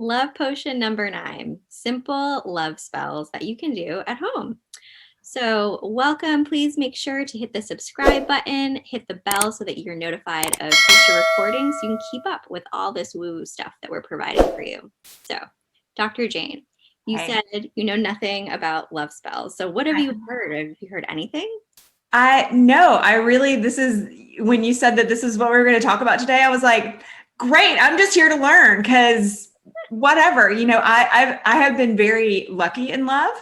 Love potion number 9, simple love spells that you can do at home. So welcome, please make sure to hit the subscribe button, hit the bell so that you're notified of future recordings so you can keep up with all this woo stuff that we're providing for you. So Dr. Jane, you Hey. said you know nothing about love spells. So what have you heard? Have you heard anything? This is when you said that this is what we were going to talk about today. I was like, great, I'm just here to learn because whatever, I have been very lucky in love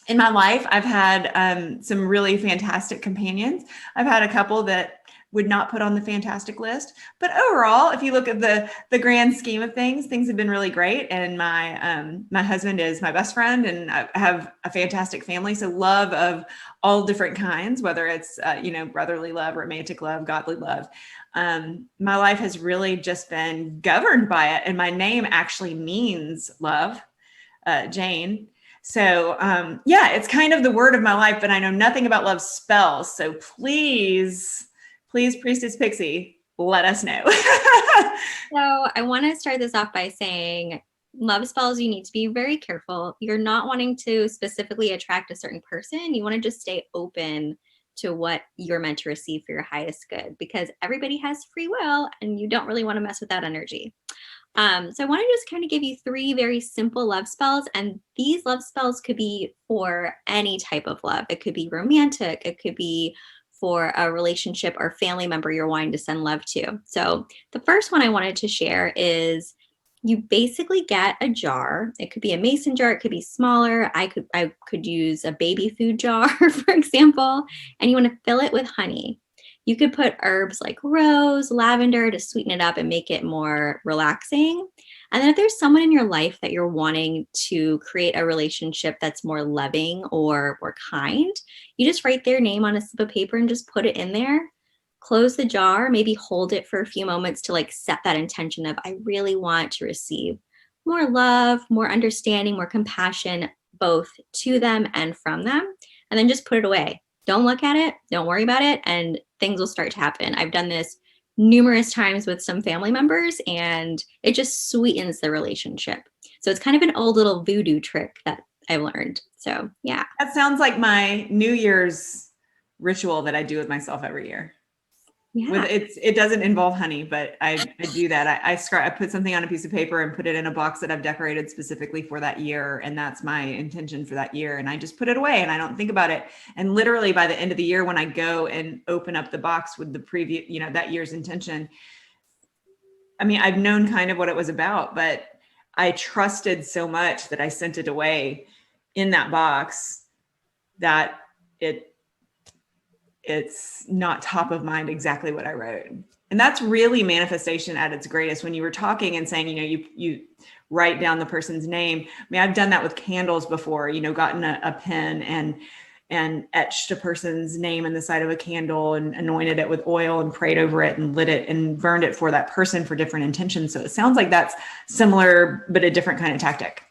in my life. I've had some really fantastic companions. I've had a couple that would not put on the fantastic list, but overall, if you look at the grand scheme of things, things have been really great. And my husband is my best friend, and I have a fantastic family. So love of all different kinds, whether it's brotherly love, romantic love, godly love. My life has really just been governed by it, and my name actually means love, Jane. So it's kind of the word of my life, but I know nothing about love spells. So please, Priestess Pixie, let us know. So I want to start this off by saying love spells, you need to be very careful. You're not wanting to specifically attract a certain person. You want to just stay open to what you're meant to receive for your highest good, because everybody has free will and you don't really want to mess with that energy. So I want to just kind of give you 3 very simple love spells, and these love spells could be for any type of love. It could be romantic. It could be for a relationship or family member you're wanting to send love to. So the first one I wanted to share is you basically get a jar. It could be a mason jar. It could be smaller. I could use a baby food jar, for example, and you want to fill it with honey. You could put herbs like rose, lavender to sweeten it up and make it more relaxing. And then if there's someone in your life that you're wanting to create a relationship that's more loving or more kind, you just write their name on a slip of paper and just put it in there. Close the jar, maybe hold it for a few moments to like set that intention of, I really want to receive more love, more understanding, more compassion, both to them and from them. And then just put it away. Don't look at it. Don't worry about it. And things will start to happen. I've done this numerous times with some family members, and it just sweetens the relationship. So it's kind of an old little voodoo trick that I've learned. So yeah. That sounds like my New Year's ritual that I do with myself every year. Yeah. It doesn't involve honey, but I do that. I put something on a piece of paper and put it in a box that I've decorated specifically for that year. And that's my intention for that year. And I just put it away and I don't think about it. And literally by the end of the year, when I go and open up the box with the previous, that year's intention, I mean, I've known kind of what it was about, but I trusted so much that I sent it away in that box that it's not top of mind exactly what I wrote. And that's really manifestation at its greatest. When you were talking and saying, you write down the person's name. I mean, I've done that with candles before, gotten a pen and etched a person's name in the side of a candle and anointed it with oil and prayed over it and lit it and burned it for that person for different intentions. So it sounds like that's similar, but a different kind of tactic.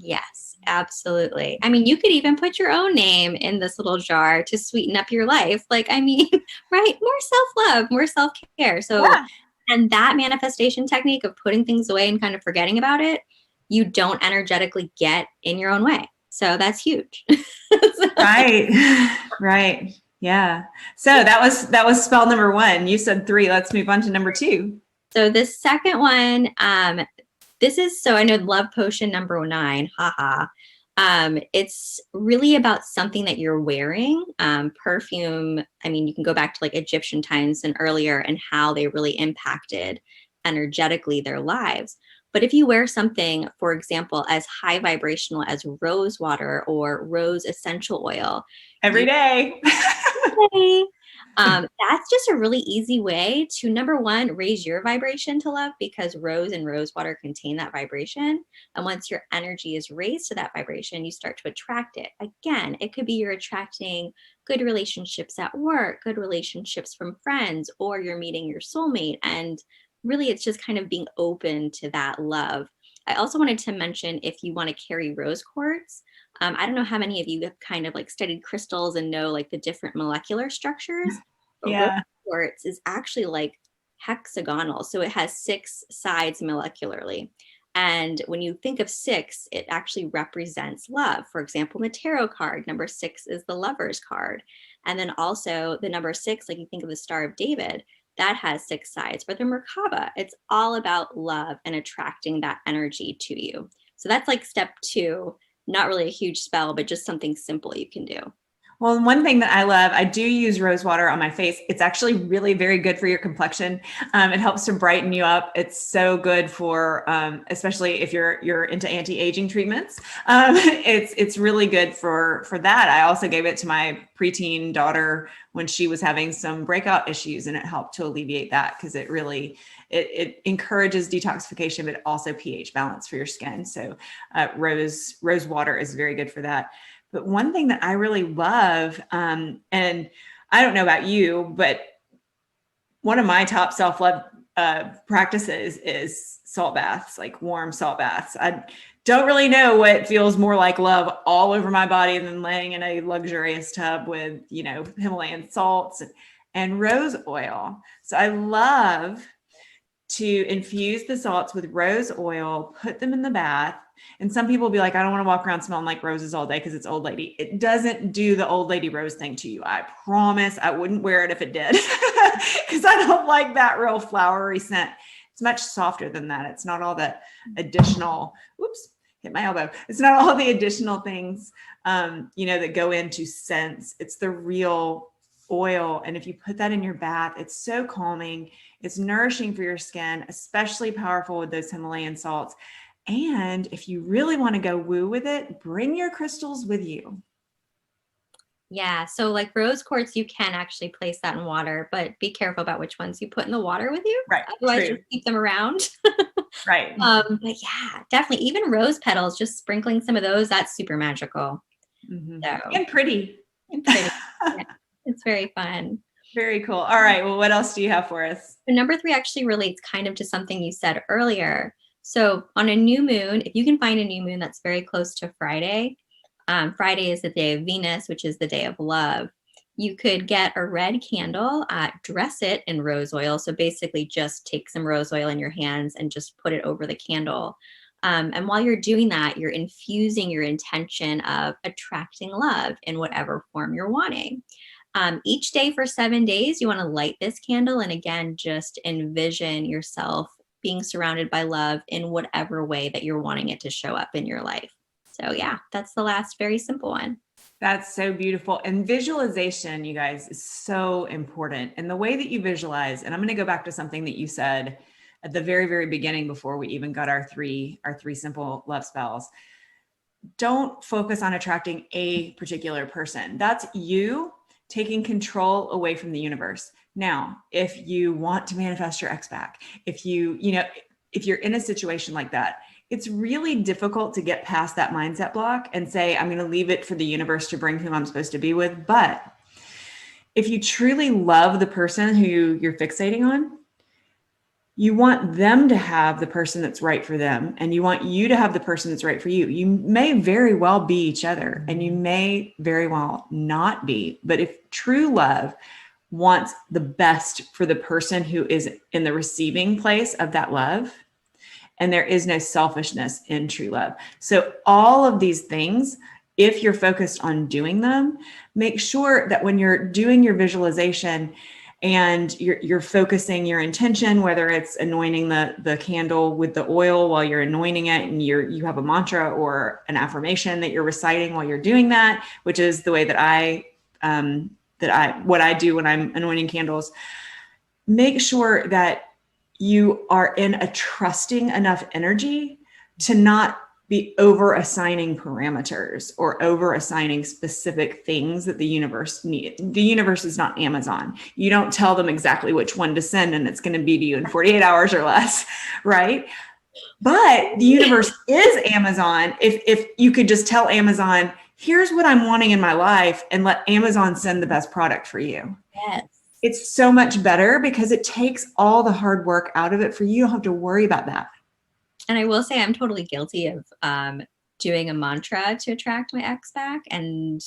Yes, absolutely. I mean, you could even put your own name in this little jar to sweeten up your life. Like, I mean, right? More self-love, more self-care. So, Yeah. And that manifestation technique of putting things away and kind of forgetting about it, you don't energetically get in your own way. So that's huge. Right. Right. Yeah. So that was spell number 1. You said 3. Let's move on to number 2. So the second one, I know love potion number 9, haha. It's really about something that you're wearing. Perfume, I mean, you can go back to like Egyptian times and earlier and how they really impacted energetically their lives. But if you wear something, for example, as high vibrational as rose water or rose essential oil, Every day. that's just a really easy way to, number 1, raise your vibration to love, because rose and rose water contain that vibration. And once your energy is raised to that vibration, you start to attract it. Again, it could be you're attracting good relationships at work, good relationships from friends, or you're meeting your soulmate. And really, it's just kind of being open to that love. I also wanted to mention, if you want to carry rose quartz, I don't know how many of you have kind of like studied crystals and know like the different molecular structures. But Yeah. rose quartz is actually like hexagonal. So it has 6 sides molecularly. And when you think of 6, it actually represents love. For example, in the tarot card, number 6 is the lover's card. And then also the number 6, like you think of the Star of David, that has 6 sides. For the Merkaba, it's all about love and attracting that energy to you. So that's like step 2, not really a huge spell, but just something simple you can do. Well, one thing that I love, I do use rose water on my face. It's actually really very good for your complexion. It helps to brighten you up. It's so good for, especially if you're into anti-aging treatments. It's really good for that. I also gave it to my preteen daughter when she was having some breakout issues, and it helped to alleviate that because it really it encourages detoxification, but also pH balance for your skin. So rose water is very good for that. But one thing that I really love, and I don't know about you, but one of my top self-love practices is salt baths, like warm salt baths. I don't really know what feels more like love all over my body than laying in a luxurious tub with, Himalayan salts and rose oil. So I love to infuse the salts with rose oil, put them in the bath. And some people will be like, I don't want to walk around smelling like roses all day because it's old lady. It doesn't do the old lady rose thing to you. I promise I wouldn't wear it if it did because I don't like that real flowery scent. It's much softer than that. It's not all that additional, hit my elbow. It's not all the additional things, that go into scents. It's the real oil. And if you put that in your bath, it's so calming. It's nourishing for your skin, especially powerful with those Himalayan salts. And if you really want to go woo with it, bring your crystals with you. Yeah, so like rose quartz, you can actually place that in water, but be careful about which ones you put in the water with you. Right. Otherwise, just keep them around. Right. But yeah, definitely. Even rose petals, just sprinkling some of those, that's super magical. Mm-hmm. So, and pretty. Yeah, it's very fun. Very cool. All right. Well, what else do you have for us? So number 3 actually relates kind of to something you said earlier. So on a new moon, if you can find a new moon that's very close to Friday, Friday is the day of Venus, which is the day of love. You could get a red candle, dress it in rose oil. So basically just take some rose oil in your hands and just put it over the candle. And while you're doing that, you're infusing your intention of attracting love in whatever form you're wanting. Each day for 7 days, you want to light this candle. And again, just envision yourself being surrounded by love in whatever way that you're wanting it to show up in your life. So yeah, that's the last very simple one. That's so beautiful. And visualization, you guys, is so important. And the way that you visualize, and I'm going to go back to something that you said at the very, very beginning before we even got our three simple love spells. Don't focus on attracting a particular person. That's you taking control away from the universe. Now, if you want to manifest your ex back, if you're in a situation like that, it's really difficult to get past that mindset block and say, I'm going to leave it for the universe to bring who I'm supposed to be with. But if you truly love the person who you're fixating on, you want them to have the person that's right for them, and you want you to have the person that's right for you. You may very well be each other, and you may very well not be. But if true love wants the best for the person who is in the receiving place of that love, and there is no selfishness in true love. So all of these things, if you're focused on doing them, make sure that when you're doing your visualization and you're focusing your intention, whether it's anointing the candle with the oil while you're anointing it, and you have a mantra or an affirmation that you're reciting while you're doing that, which is the way that what I do when I'm anointing candles. Make sure that you are in a trusting enough energy to not be over assigning parameters or over assigning specific things that the universe needs. The universe is not Amazon. You don't tell them exactly which one to send and it's going to be to you in 48 hours or less, right? But the universe is Amazon. If you could just tell Amazon, here's what I'm wanting in my life, and let Amazon send the best product for you. Yes. It's so much better because it takes all the hard work out of it for you. You don't have to worry about that. And I will say I'm totally guilty of doing a mantra to attract my ex back. And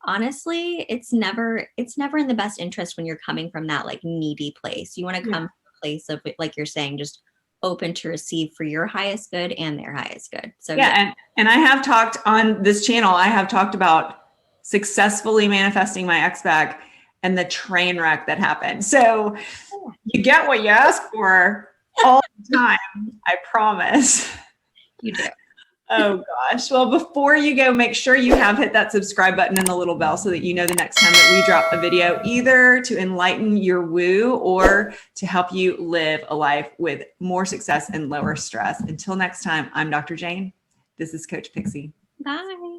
honestly, it's never in the best interest when you're coming from that like needy place. You want to come from a place of, like you're saying, just open to receive for your highest good and their highest good. So yeah. And I have talked on this channel, I have talked about successfully manifesting my ex back and the train wreck that happened. So you get what you ask for all the time. I promise. you do. Oh gosh. Well, before you go, make sure you have hit that subscribe button and the little bell so that you know the next time that we drop a video, either to enlighten your woo or to help you live a life with more success and lower stress. Until next time, I'm Dr. Jane. This is Coach Pixie. Bye.